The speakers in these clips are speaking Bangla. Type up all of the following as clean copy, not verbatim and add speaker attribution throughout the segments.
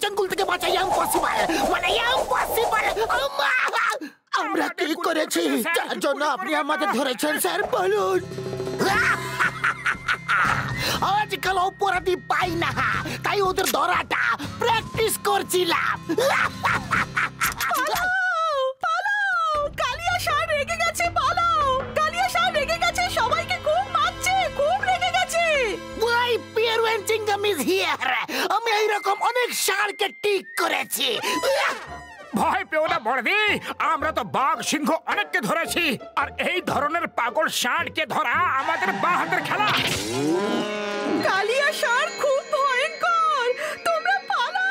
Speaker 1: জঙ্গল থেকে বাঁচা ইম্পসিবল, মানে ইম্পসিবল। আমরা কি করেছি যার জন্য আপনি আমাদের ধরেছেন স্যার, বলুন? আজকাল অপরাধী পাই না, তাই ওদের ধরাটা প্র্যাকটিস করছিলাম।
Speaker 2: কালিয়া ষাঁড় রেগে গেছে, পালাও! কালিয়া ষাঁড় রেগে গেছে, সবাইকে খুব মারছে, খুব রেগে গেছে।
Speaker 1: ওই পিয়ারওয়েন চিংগাম ইজ হিয়ার। আমি এইরকম অনেক ষাঁড়কে ঠিক করেছি।
Speaker 3: ভয় পেও না বড়দি, আমরা তো বাঘ সিংহ অনেককে ধরেছি, আর এই ধরনের পাগল ষাঁড়কে ধরা আমাদের বাঁ হাতের খেলা।
Speaker 2: কালিয়া ষাঁড় খুব ভয়ঙ্কর, তোমরা পালাও!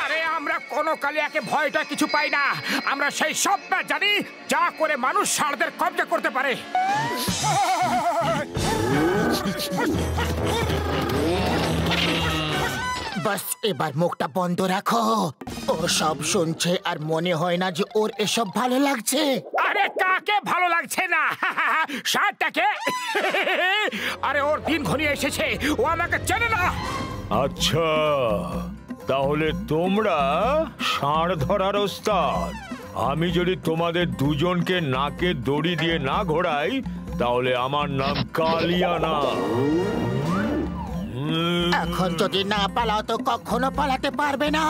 Speaker 3: আরে আমরা কোনো কালিয়াকে ভয়টা কিছু পাই না, আমরা সেই সবটা জানি যা করে মানুষ ষাঁড়দের কবজা করতে পারে।
Speaker 1: বাস এবার মুখটা বন্ধ রাখো। ও সব শুনছে আর মনে হয় না যে ওর এসব ভালো লাগছে।
Speaker 3: আরে কাকে ভালো লাগছে না? ষাঁড়টাকে? আরে ওর দিন ঘনিয়ে এসেছে, ও আমাকে চেনে না।
Speaker 4: আচ্ছা, তাহলে তোমরা ষাঁড় ধরার ওস্তাদ। আমি যদি তোমাদের দুজনকে নাকে দড়ি দিয়ে না ঘোরাই, তাহলে আমার নাম কালিয়া না।
Speaker 1: এখন যদি না পালাও তো কখনো পালাতে পারবে না।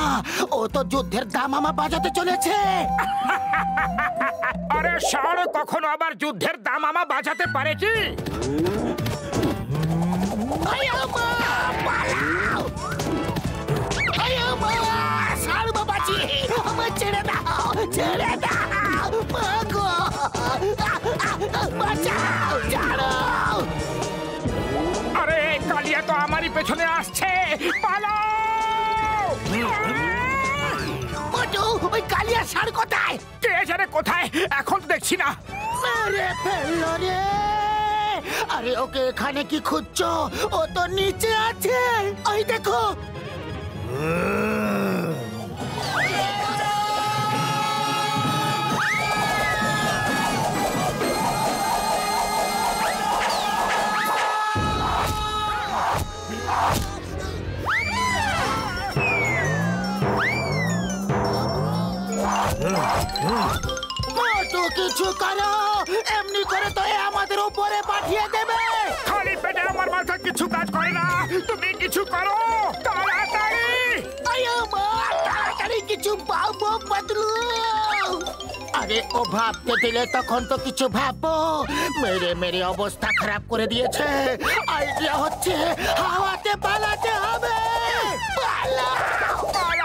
Speaker 1: ও তো যুদ্ধের দামামা বাজাতে চলেছে।
Speaker 3: আরে ষাঁড় কখনো আবার যুদ্ধের দামামা বাজাতে পারে কি?
Speaker 1: ষাঁড় বাবাজি, আমার ছেড়ে দাও, ছেড়ে দাও, মাগো, বাঁচাও, ছাড়ো।
Speaker 3: আরে কালিয়া তো আমারই পেছনে আসছে, পালাও!
Speaker 1: ওই কালিয়া ষাঁড় কোথায়?
Speaker 3: কে জানে কোথায়, এখন তো দেখছি না।
Speaker 1: মেরে ফেললো রে। আরে ওকে এখানে কি খুঁজছো? ও তো নিচে আছে, ওই দেখো। তো কিছু করো, এমনি করে তো আমাদের উপরে পাঠিয়ে দেবে।
Speaker 3: খালি পেটে আমার মাথা কিছু কাজ করে না, তুমি কিছু করো তাড়াতাড়ি।
Speaker 1: তাড়াতাড়ি কিছু পাবো বদলু। আরে ও ভাবতে দিলে তখন তো কিছু ভাববো। মেরে মেরে অবস্থা খারাপ করে দিয়েছে। আইডিয়া হচ্ছে হাওয়াতে পালাতে হবে।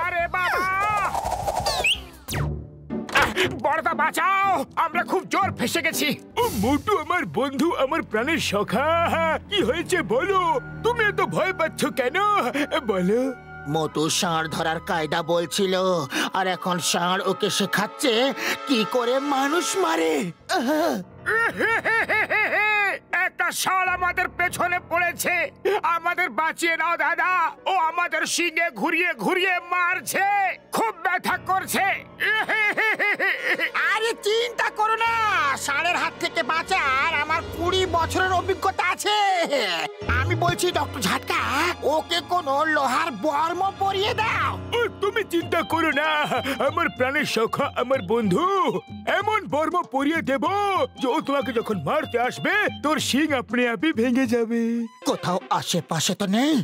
Speaker 3: আরে বাবা, বড়দা বাঁচাও, আমরা খুব জোর ফেসে গেছি। ও মোটু আমার বন্ধু, আমার প্রাণের সখা, কি হয়েছে বলো? তুমি এত ভয় পাচ্ছ কেন বলো?
Speaker 1: মোটু ষাঁড় ধরার কায়দা বলছিল, আর এখন ষাঁড় ওকে শেখাচ্ছে কি করে মানুষ মারে।
Speaker 3: একটা ষাঁড় আমাদের পেছনে পড়েছে, আমাদের বাঁচিয়ে নাও দাদা। ও আমাদের শিঙে ঘুরিয়ে ঘুরিয়ে মারছে, খুব ব্যথা করছে।
Speaker 1: আরে চিন্তা করো না, ষাঁড়ের হাত থেকে বাঁচার আমার 20 বছরের অভিজ্ঞতা আছে। আমি বলছি ডক্টর ঝাটকা, ওকে কোনো লোহার বর্ম পরিয়ে দাও।
Speaker 3: তুমি চিন্তা করো না আমার প্রাণের সখা, আমার বন্ধু, এমন বর্ম পরিয়ে দেব যে ও তোমাকে যখন মারতে আসবে তোর শিং আপনি আপনি ভেঙে যাবে।
Speaker 1: কোথাও আশেপাশে তো নেই।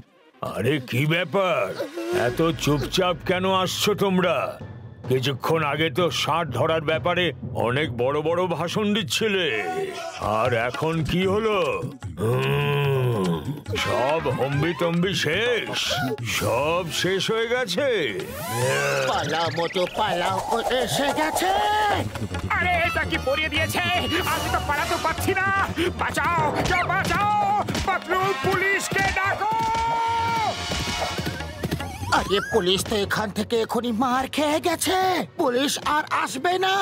Speaker 4: আরে কি ব্যাপার, এত চুপচাপ কেন আসছো তোমরা? কিছুক্ষণ আগে তো ষাঁড় ধরার ব্যাপারে অনেক বড় বড় ভাষণ দিচ্ছিলে, আর এখন কি হলো? সব হম্বি টম্বি শেষ, সব শেষ হয়ে গেছে।
Speaker 1: পালাও মোটু পালাও, ও এসে গেছে।
Speaker 3: আরে এটা কি পরিয়ে দিয়েছে, আমি তো পালাতে পারছি না। বাঁচাও, কেউ বাঁচাও, পাতলু, পুলিশকে ডাকো।
Speaker 1: আরে পুলিশ তো এখান থেকে এখনই মার খেয়ে গেছে, পুলিশ আর আসবে না।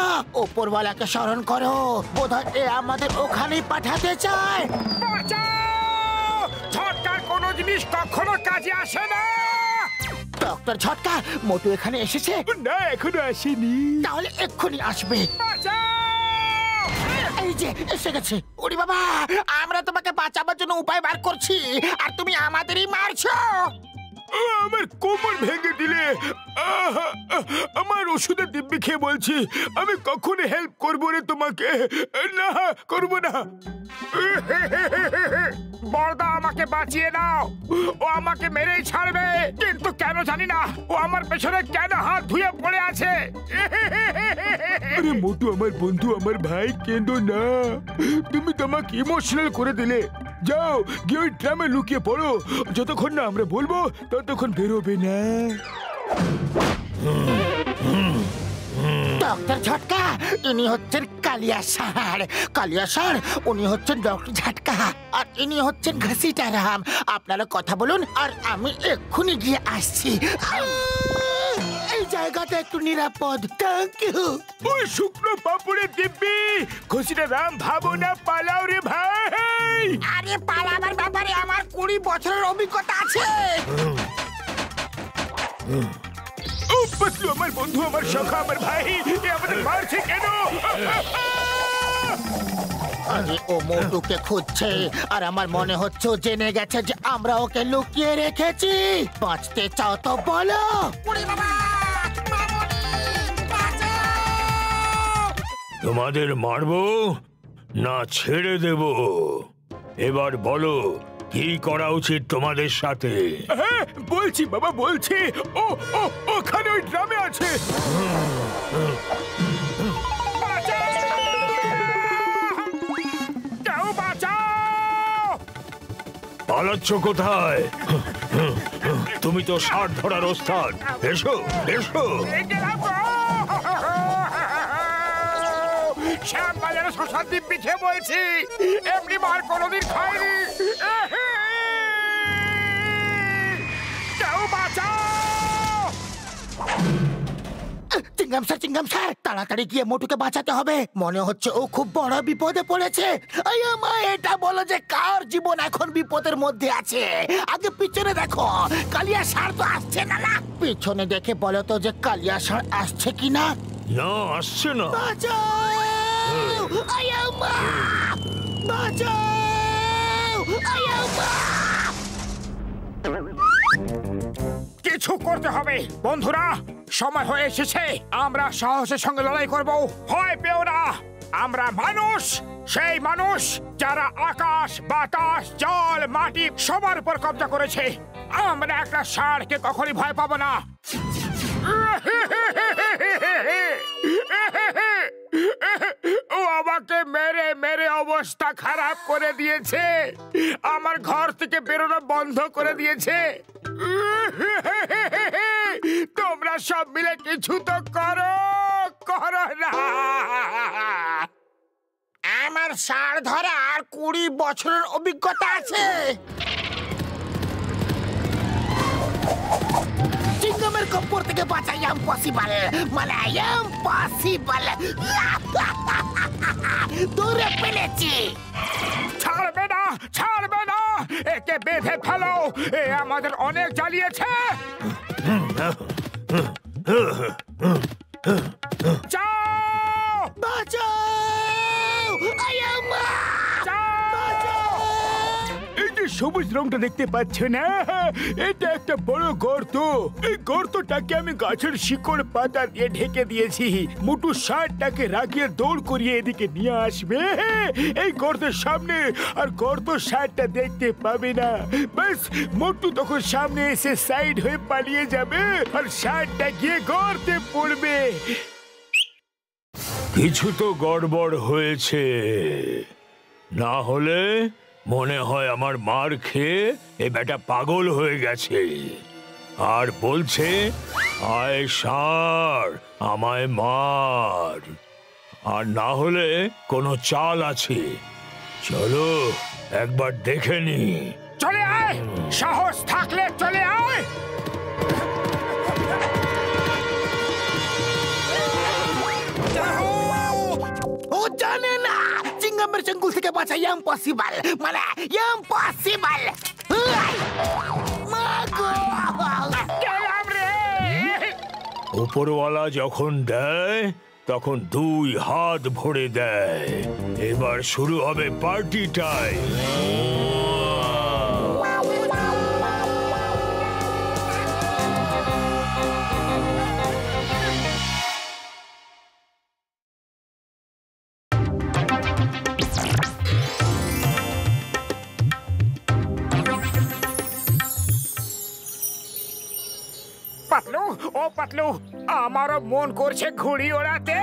Speaker 1: ওপরওয়ালাকে স্মরণ করো, বোধহয় এ আমাদের ওখানেই পাঠাতে চায়।
Speaker 3: বাঁচাও, ঝটকার কোনো জিনিস কখনো কাজে আসে না।
Speaker 1: ডক্টর ঝটকা, মোটু এখানে এসেছে?
Speaker 3: না, এখনো আসেনি।
Speaker 1: তাহলে এক্ষুনি আসবে। এই যে এসে গেছে। ওরে বাবা, আমরা তোমাকে বাঁচাবার জন্য উপায় বার করছি আর তুমি আমাদেরই মারছো।
Speaker 3: আমার কোমর ভেঙে দিলে। আমার ওষুধের দিব্যি খেয়ে বলছি আমি কখনো হেল্প করবো রে তোমাকে। না, করবো না। বড়দা, আমাকে বাঁচিয়ে দাও। ও আমাকে মেরেই ছাড়বে, কিন্তু কেন জানি না ও আমার পেছনে কেন হাত ধুয়ে পড়ে আছে। আরে মোটু, আমার বন্ধু, আমার ভাই, কেঁদো না। তুমি তোমাকে ইমোশনাল করে দিলে। যাও গিয়ে ওই ড্রামে লুকিয়ে পড়ো। যতক্ষণ না আমরা বলবো ততক্ষণ বেরোবে না।
Speaker 1: ডক্টর ঝটকা, ইনি হচ্ছেন কালিয়া ষাঁড়। কালিয়া ষাঁড়, উনি হচ্ছেন ডক্টর ঝটকা, আর ইনি হচ্ছেন ঘসিটারাম। আপনারা কথা বলুন আর আমি এক্ষুনি গিয়ে আসছি। এই জায়গাটা একটু নিরাপদ। Thank you.
Speaker 3: ওই শুকনো পাপুড়ের দিব্যি, ঘসিটারাম, ভাবো না, পালাও রে ভাই।
Speaker 1: আরে পালাবার ব্যাপারে আমার 20 বছরের অভিজ্ঞতা আছে।
Speaker 3: পাতলু, আমার বন্ধু, আমার সখা, আমার ভাই, এ আমাদের মারছে কেন?
Speaker 1: আরে ও মোটুকে খুঁজছে, আর আমার মনে হচ্ছে ও জেনে গেছে যে আমরা ওকে লুকিয়ে রেখেছি। বাঁচতে চাও তো বলো।
Speaker 4: তোমাদের মারবো না ছেড়ে দেব? এবার বলো কি করা উচিত তোমাদের সাথে?
Speaker 3: হ্যাঁ, বলছি বাবা, বলছি। ও ও ওখানে ওই ড্রামে আছে। কেউ বাঁচাও!
Speaker 4: পালাচ্ছ কোথায়? তুমি তো ষাঁড় ধরার ওস্তাদ। এসো, এসো।
Speaker 3: শ্যামবাজারে শশার দিব্যি খেয়ে বলছি, এমনি মার কোনোদিন খাইনি। কেউ বাঁচাও!
Speaker 1: চিঙ্গাম স্যার, তাড়াতাড়ি গিয়ে মোটুকে বাঁচাতে হবে। মনে হচ্ছে ও খুব বড় বিপদে পড়েছে। মা, এটা বলো যে কার জীবন এখন বিপদের মধ্যে আছে? আগে পিছনে দেখো, কালিয়া ষাঁড় তো আসছে না। না, পিছনে দেখে বলো তো যে কালিয়া ষাঁড় আসছে কিনা।
Speaker 4: না, আসছে না।
Speaker 1: বাঁচাও! মা, বাঁচাও! মা!
Speaker 3: কিছু করতে হবে বন্ধুরা, সময় হয়ে এসেছে। আমরা সাহসের সঙ্গে লড়াই করব। ভয় পেও না, আমরা মানুষ, সেই মানুষ যারা আকাশ, বাতাস, জল, মাটি সবার উপর কব্জা করেছে। আমরা একটা ষাঁড়কে কখনই ভয় পাবো না। ও আমাকে মেরে মেরে অবস্থা খারাপ করে দিয়েছে। আমার ঘর থেকে বেরোনো বন্ধ করে দিয়েছে। তোমরা সব মিলে কিছু তো করো, করো না।
Speaker 1: আমার ষাঁড় ধরার 20 বছরের অভিজ্ঞতা আছে। চিঙ্গমের কপ্পর থেকে বাঁচা ইম্পসিবল, মানে ইম্পসিবল। দূরে ফেলেছি।
Speaker 3: ছাড়বে না, ছাড়বে না, একে বেঁধে ফেলো। এ আমাদের অনেক জ্বালিয়েছে। যাও,
Speaker 1: বাঁচাও! মা!
Speaker 3: এই যে সবুজ রংটা দেখতে পাচ্ছ না, এটা একটা বড় গর্ত। এই গর্তটাকে আমি গাছের শিকড় পাতা দিয়ে ঢেকে দিয়েছি। মোটু ষাঁড়টাকে রাগিয়ে দৌড় করিয়ে এদিকে নিয়ে আসবে এই গর্তের সামনে, আর গর্ত ষাঁড়টা দেখতে পাবে না। ব্যাস, মোটু তখন সামনে এসে সাইড হয়ে পালিয়ে যাবে, আর ষাঁড়টা গিয়ে গর্তে পড়বে।
Speaker 4: কিছু তো গড়বড় হয়েছে, না হলে মনে হয় আমার মার খেয়ে এ বেটা পাগল হয়ে গেছে আর বলছে আয় ষাঁড় আমায় মার। আর না হলে কোনো চাল আছে, চলো একবার দেখে নি।
Speaker 3: চলে আয়, সাহস থাকলে চলে আয়।
Speaker 1: ও জানে না চিঙ্গামের চেঙ্গুল থেকে বাঁচা ইম্পসিবল, মানে ইম্পসিবল।
Speaker 4: উপরওয়ালা যখন দেয় তখন 2 হাত ভরে দেয়। এবার শুরু হবে পার্টি টাইম।
Speaker 3: পাতলু, আমারও মন করছে ঘুড়ি ওড়াতে।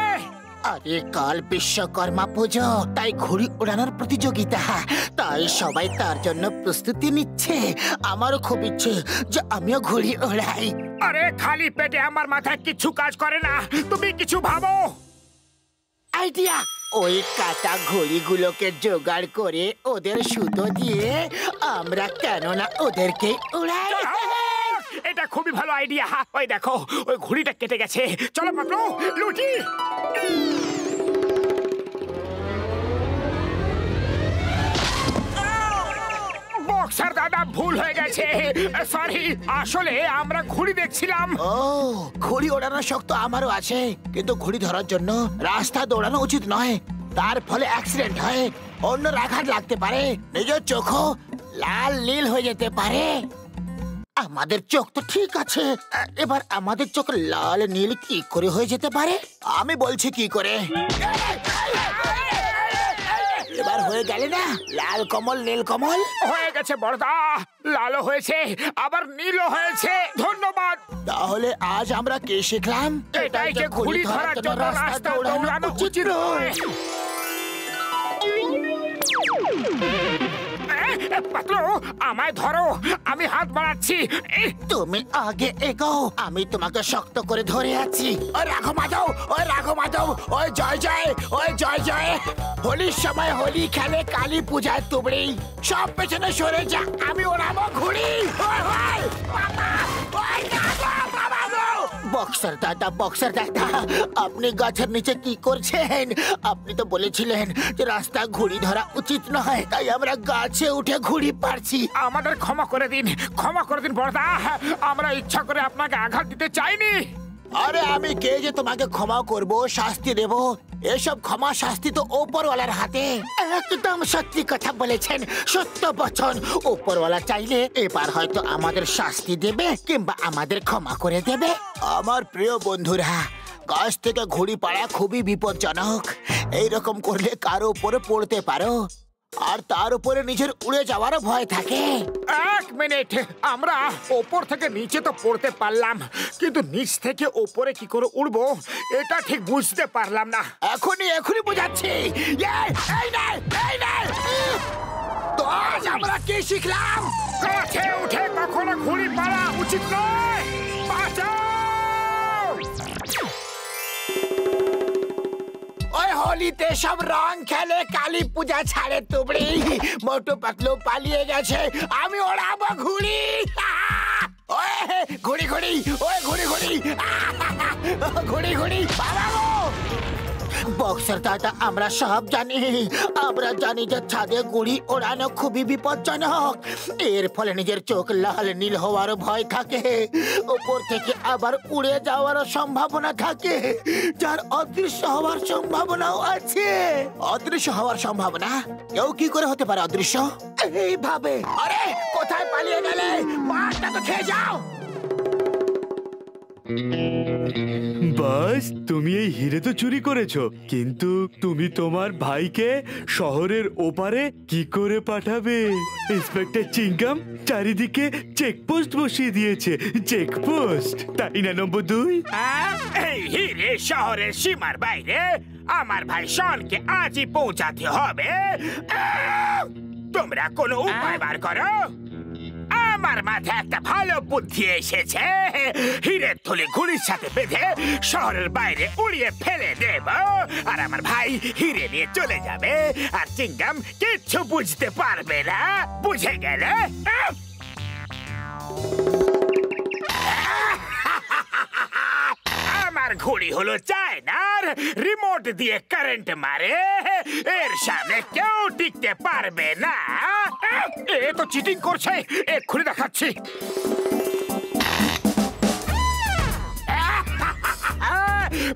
Speaker 1: আরে কাল বিশ্বকর্মা পুজো, তাই ঘুড়ি ওড়ানোর প্রতিযোগিতা, তাই সবাই তার জন্য প্রস্তুতি নিচ্ছে। আমারও খুব ইচ্ছে যে আমিও ঘুড়ি ওড়াই।
Speaker 3: আরে খালি পেটে আমার মাথায় কিছু কাজ করে না, তুমি কিছু ভাবো।
Speaker 1: আইডিয়া, ওই কাটা ঘড়িগুলোকে জোগাড় করে ওদের সুতো দিয়ে আমরা কেননা ওদেরকে উড়াই।
Speaker 3: এটা খুবই ভালো আইডিয়া। ওই দেখো, ওই ঘুড়িটা কেটে গেছে। চলো পাতলু, লুটি। বক্সার দাদা, ভুল হয়ে গেছে, সরি। আসলে আমরা ঘুড়ি দেখছিলাম।
Speaker 1: ও, ঘুড়ি ওড়ানোর শখ তো আমারও আছে, কিন্তু ঘুড়ি ধরার জন্য রাস্তা দৌড়ানো উচিত নয়। তার ফলে অ্যাক্সিডেন্ট হয়, অন্যের আঘাত লাগতে পারে, নিজের চোখও লাল নীল হয়ে যেতে পারে। আমাদের চোখ তো ঠিক আছে, এবার আমাদের চোখ লাল নীল কি করে হয়ে যেতে পারে? আমি বলছি কি করে। এবার হয়ে গেলে না লাল কমল নীল কমল?
Speaker 3: হয়ে গেছে বড়দা, লালও হয়েছে আবার নীলও হয়েছে। ধন্যবাদ।
Speaker 1: তাহলে আজ আমরা কি শিখলাম?
Speaker 3: এটাই যে ঘুড়ি ধরার জন্য রাস্তা দৌড়ানো উচিত নয়। পাতলু, আমায় ধরো, আমি হাত বাড়াচ্ছি।
Speaker 1: তুমি আগে এগোও, আমি তোমাকে শক্ত করে ধরে আছি। ওই রাঘো মাধব, ওই রাঘো মাধব, ওই জয় জয়, ওই জয় জয়। হোলির সময় হোলি খেলে, কালী পূজায় তুবড়ি। সব পেছনে সরে যা, আমি ওড়াবো ঘুড়ি। বক্সার দাদা, বক্সার দাদা, আপনি গাছের নিচে কি করছেন? আপনি তো বলেছিলেন যে রাস্তা ঘুড়ি ধরা উচিত নয়, তাই আমরা গাছে উঠে ঘুড়ি পারছি।
Speaker 3: আমাদের ক্ষমা করে দিন, ক্ষমা করে দিন বড়দা, আমরা ইচ্ছা করে আপনাকে আঘাত দিতে চাইনি।
Speaker 1: আরে আমি কে যে তোমাকে ক্ষমা করব, শাস্তি দেব? এসব ক্ষমা শাস্তি তো ওপরওয়ালার হাতে। একদম সত্যি কথা বলেছেন, সত্য বচন। ওপরওয়ালা চাইলে এবার হয়তো আমাদের শাস্তি দেবে কিংবা আমাদের ক্ষমা করে দেবে। আমার প্রিয় বন্ধুরা, গাছ থেকে ঘুড়ি পাড়া খুবই বিপজ্জনক। এইরকম করলে কারো উপরে পড়তে পারো, আর তার উপরে নিজের উড়ে যাওয়ারও ভয় থাকে।
Speaker 3: এক মিনিট, আমরা ওপর থেকে নিচে তো পড়তে পারলাম, কিন্তু নিচ থেকে ওপরে কি করে উড়বো এটা ঠিক বুঝতে পারলাম না।
Speaker 1: এখনই বোঝাচ্ছি। তো আজ আমরা কি শিখলাম?
Speaker 3: গাছে উঠে কখনো ঘুড়ি পাড়া উচিত নয়। বাঁচাও!
Speaker 1: ওই হোলিতে সব রং খেলে, কালী পূজা ছাড়ে তুবড়ি। মোটু পাতলু পালিয়ে গেছে, আমি ওড়াবো ঘুড়ি। ওই ঘুড়ি ঘুড়ি, ওই ঘুড়ি ঘুড়ি, ঘুড়ি ঘুড়ি, বাবাগো! বক্সার দাদা, আমরা সব জানি। আমরা জানি যে ছাদে গুড়ি ওড়ানো খুবই বিপজ্জনক। এর ফলে নিজের চোখ লাল নীল হওয়ারও ভয় থাকে, উপর থেকে আবার উড়ে যাওয়ারও সম্ভাবনা থাকে, যার অদৃশ্য হওয়ার সম্ভাবনাও আছে। অদৃশ্য হওয়ার সম্ভাবনা? কেউ কি করে হতে পারে অদৃশ্য? এইভাবে। আরে কোথায় পালিয়ে গেলে? মারটা তো খেয়ে যাও।
Speaker 5: বাস, তুমি এই হিরে তো চুরি করেছো, কিন্তু তুমি তোমার ভাইকে শহরের ওপারে কি করে পাঠাবে? ইন্সপেক্টর চিংগাম চারিদিকে চেকপোস্ট বসিয়ে দিয়েছে। চেকপোস্ট, তাই না নম্বর 2?
Speaker 3: এই হিরে শহরের সীমার বাইরে আমার ভাই শনকে আজই পৌঁছাতে হবে। তোমরা কোনো উপায় বার করো। আমার মাথায় একটা ভালো বুদ্ধি এসেছে। হিরের থলি ঘুড়ির সাথে বেঁধে শহরের বাইরে উড়িয়ে ফেলে দেব, আর আমার ভাই হিরে নিয়ে চলে যাবে, আর চিংগাম কিচ্ছু বুঝতে পারবে না। বুঝে গেলে? আমার ঘুড়ি হলো চায়নার, রিমোট দিয়ে কারেন্ট মারে, এর সামনে কেউ টিকতে পারবে না। এ তো চিটিং করছে, এক্ষুনি দেখাচ্ছি।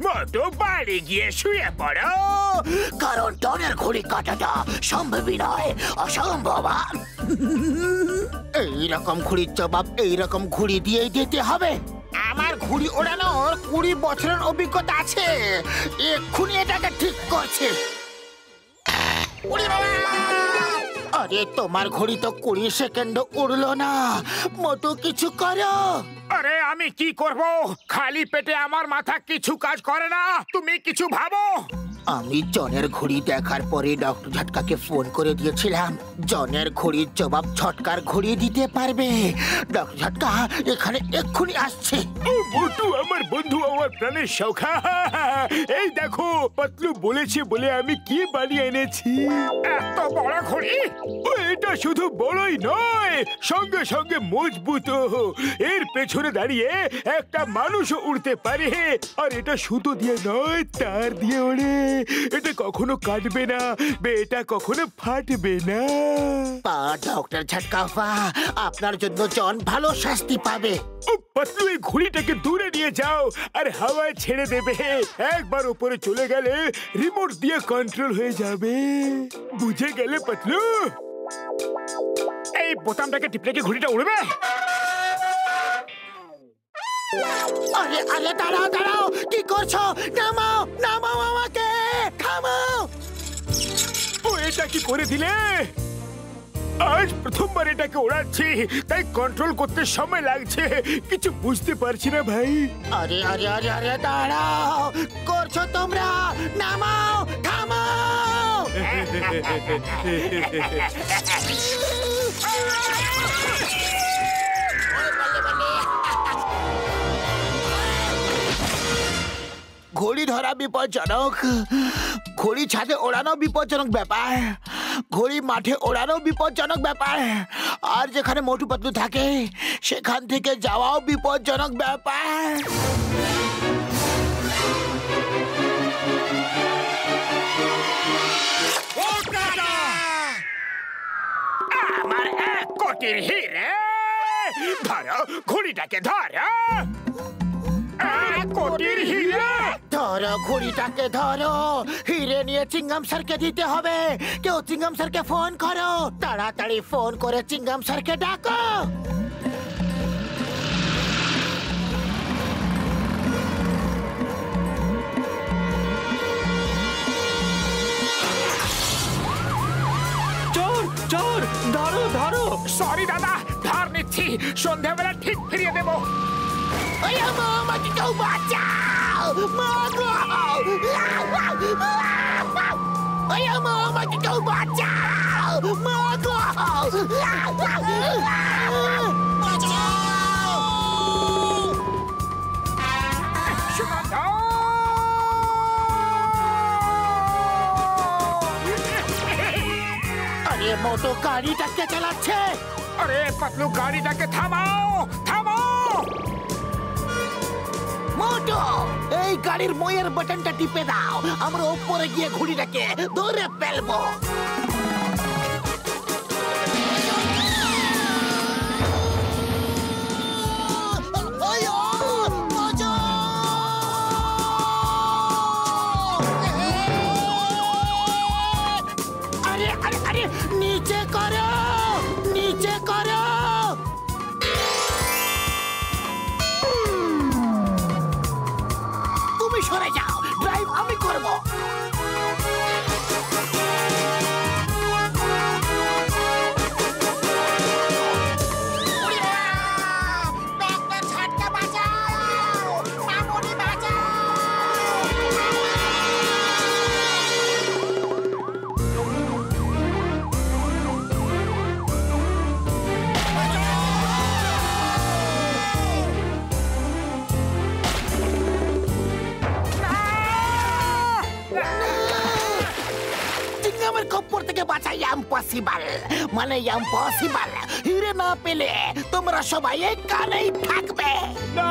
Speaker 3: মোটু, বাড়ি গিয়ে শুয়ে পড়ো,
Speaker 1: কারণ টনের ঘুড়ি কাটাটা সম্ভবই নয়, অসম্ভব। এইরকম ঘুড়ির জবাব এইরকম ঘুড়ি দিয়েই দিতে হবে। আমার ঘুড়ি ওড়ানোর 20 বছরের অভিজ্ঞতা আছে, এক্ষুনি এটাকে ঠিক করছে। আরে তোমার ঘড়ি তো 20 সেকেন্ড উড়লো না। মোটু কিছু করো।
Speaker 3: আরে আমি কি করব? খালি পেটে আমার মাথা কিছু কাজ করে না। তুমি কিছু ভাবো।
Speaker 1: আমি জনের ঘড়ি দেখার পরে ডক্টর ঝটকাকে ফোন করে দিয়েছিলাম। জনের ঘড়ির জবাব ছটকার ঘড়ি দিতে পারবে। ডক্টর ঝটকা এখানে এক্ষুনি আসছে।
Speaker 3: ও মোটু আমার বন্ধু, আমার প্রাণের সখা। এই দেখো, পাতলু বলেছে বলে আমি কি বানিয়ে এনেছি। এত বড় ঘড়ি? ও এটা শুধু বড়ই নয়, সঙ্গে সঙ্গে মজবুত। এর পেছনে দাঁড়িয়ে একটা মানুষও উড়তে পারে। আর এটা সুতো দিয়ে নয়, তার দিয়ে ওড়ে। এটা কখনো কাটবে না, এটা কখনো ফাটবে না।
Speaker 1: পা ডক্টর ঝটকা পা, আপনার জন্য জন ভালো শাস্তি পাবে।
Speaker 3: ও পাতলু, এই ঘুড়িটাকে দূরে নিয়ে যাও আর হাওয়ায় ছেড়ে দেবে। একবার উপরে চলে গেলে রিমোট দিয়ে কন্ট্রোল হয়ে যাবে। বুঝে গেলে পাতলু? এই বোতামটাকে টিপলে কি ঘুড়িটা উড়বে?
Speaker 1: আরে আরে দাঁড়াও দাঁড়াও, কি করছো? নামাও নামাও আমাকে, থামাও।
Speaker 3: ও এটা কি করে দিলে? আজ প্রথমবার এটাকে ওড়াচ্ছি, তাই কন্ট্রোল করতে সময় লাগছে। কিছু বুঝতে পারছি না ভাই।
Speaker 1: আরে আরে আরে আরে দাঁড়াও, করছো তোমরা? নামাও, থামাও। ঘড়ি ধরা বিপজ্জনক, ঘড়ি ছাদে ওড়ানো বিপজ্জনক ব্যাপার, ঘড়ি মাঠে ওড়ানো বিপজ্জনক ব্যাপার, আর যেখানে মোটু পাতলু থাকে সেখান থেকে যাওয়াও বিপজ্জনক ব্যাপার।
Speaker 3: আমার 1 কোটির হিরে, ধরো ঘড়িটাকে, ধরো। 1 কোটির হিরে,
Speaker 1: ধরো ঘড়িটাকে, ধরো। হিরে নিয়ে চিঙ্গাম স্যারকে দিতে হবে। কেউ চিঙ্গাম স্যারকে ফোন করো, তাড়াতাড়ি ফোন করে চিঙ্গাম স্যারকে ডাকো।
Speaker 5: চোর চোর, ধরো ধরো।
Speaker 3: সরি দাদা, ধার নিচ্ছি, সন্ধ্যাবেলা ঠিক ফিরিয়ে দেবো।
Speaker 1: ওই আমা, আমাকে কেউ বাঁচাও, মাগো। ওই আমা, আমাকে কেউ বাঁচাও, মাগো। আরে মোটো গাড়িটাকে চালাচ্ছে।
Speaker 3: আরে পাতলু, গাড়িটাকে থামাও, থামাও।
Speaker 1: মোটো, এই গাড়ির ময়ের বাটনটা টিপে দাও। আমরা উপরে গিয়ে ঘুড়িটাকে ধরে ফেলবো। আরে আরে আরে, নিচে করো, নিচে করো। তুমি সরে যাও, ড্রাইভ আমি করব। চিঙ্গামের খপ্পর থেকে বাঁচা ইম্পসিবল, মানে ইম্পসিবল। হিরে না পেলে তোমরা সবাই এখানেই থাকবে।
Speaker 3: না!